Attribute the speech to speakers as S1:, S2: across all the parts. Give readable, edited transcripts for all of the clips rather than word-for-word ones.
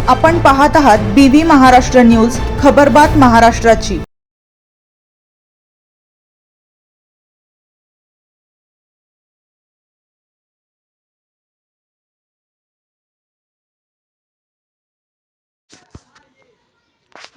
S1: आपण पाहत आहात BV महाराष्ट्र न्यूज, खबरबात महाराष्ट्राची।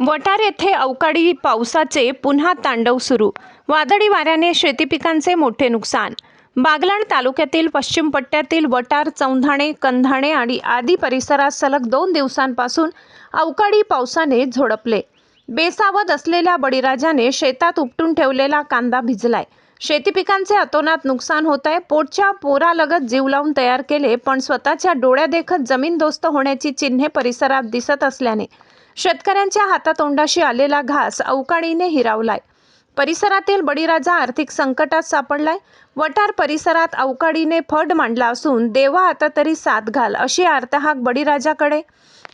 S2: वटार येथे अवकाळी पावसाचे पुन्हा तांडव सुरू। वादळी वाऱ्याने शेती पिकांचे मोठे नुकसान। बागलाण तालुक्यातील पश्चिम पट्ट्यातील वटार, चौंधाणे, कंधाणे आणि आदी परिसरात सलग 2 दिवसांपासून अवकाळी पावसाने झोडपले। बेसावध असलेल्या बळीराजाने शेतात उपटून ठेवलेला कांदा भिजलाय। शेती पिकांचे अतोनात नुकसान होत आहे। पोटच्या पोरालगत जीव लावून तयार केले, पण स्वतःच्या डोळ्यादेखत जमीनदोस्त होण्याची चिन्हे परिसरात दिसत असल्याने शेतकऱ्यांच्या हातातोंडाशी आलेला घास अवकाळीने हिरावलाय। परिसरातील बळीराजा आर्थिक संकटात सापडलाय। वटार परिसरात अवकाळीने फड मांडला असून देवा आता तरी साथ घाल अशी आर्तहाक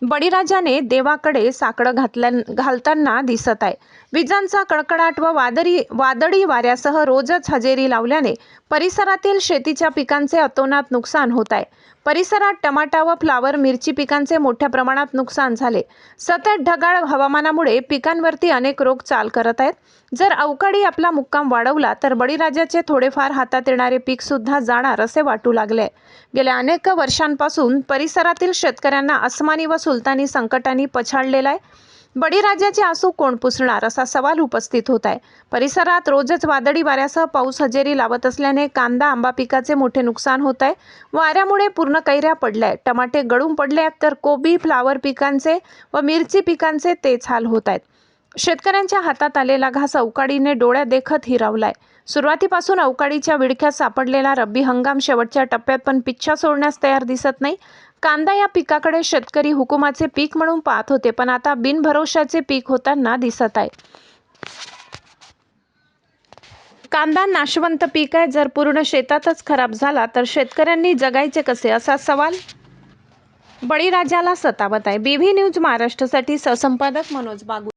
S2: बळीराजाने देवाकडे साकडं घालताना दिसत आहे। विजांचा कडकडाट व वादळी वाऱ्यासह रोजच हजेरी लावल्याने परिसरातील शेतीच्या पिकांचे अतोनात नुकसान होत आहे। परिसरात टमाटा व फ्लावर, मिरची पिकांचे मोठ्या प्रमाणात नुकसान झाले। सतत ढगाळ हवामानामुळे पिकांवरती अनेक रोग चाल करत आहेत। जर अवकाळी आपला मुक्काम वाढवला तर बळीराजाचे थोडेफार हातात येणारे पीक सुद्धा जाणार असे वाटू लागले। गेल्या अनेक वर्षांपासून परिसरातील शेतकऱ्यांना अस्मानी व सुलतानी संकटांनी पछाडलेला आहे। बळीराजाचे आसू कोण पुसणार असा सवाल उपस्थित होत आहे। परिसरात रोजच वादळी वाऱ्यासह पाऊस हजेरी लावत असल्याने कांदा, आंबा पिकाचे मोठे नुकसान होत आहे। वाऱ्यामुळे पूर्ण कैऱ्या पडल्या, टमाटे गळून पडले आहेत, तर कोबी, फ्लावर पिकांचे व मिरची पिकांचे तेच हाल होत आहेत। शेतकऱ्यांच्या हातात आलेला घास अवकाळीने डोळ्यादेखत हिरावलाय। सुरुवातीपासून अवकाळीच्या विळख्यात सापडलेला रब्बी हंगाम शेवटच्या टप्प्यात पण पिच्छा सोडण्यास तयार दिसत नाही। कांदा या पिकाकडे शेतकरी हुकुमाचे पीक म्हणून पाहत होते, पण आता बिनभरोशाचे पीक होताना दिसत आहे। कांदा नाशवंत पीक आहे, जर पूर्ण शेतातच खराब झाला तर शेतकऱ्यांनी जगायचे कसे असा सवाल बळीराजाला सतावत आहे। BV न्यूज महाराष्ट्रासाठी सहसंपादक मनोज बागू।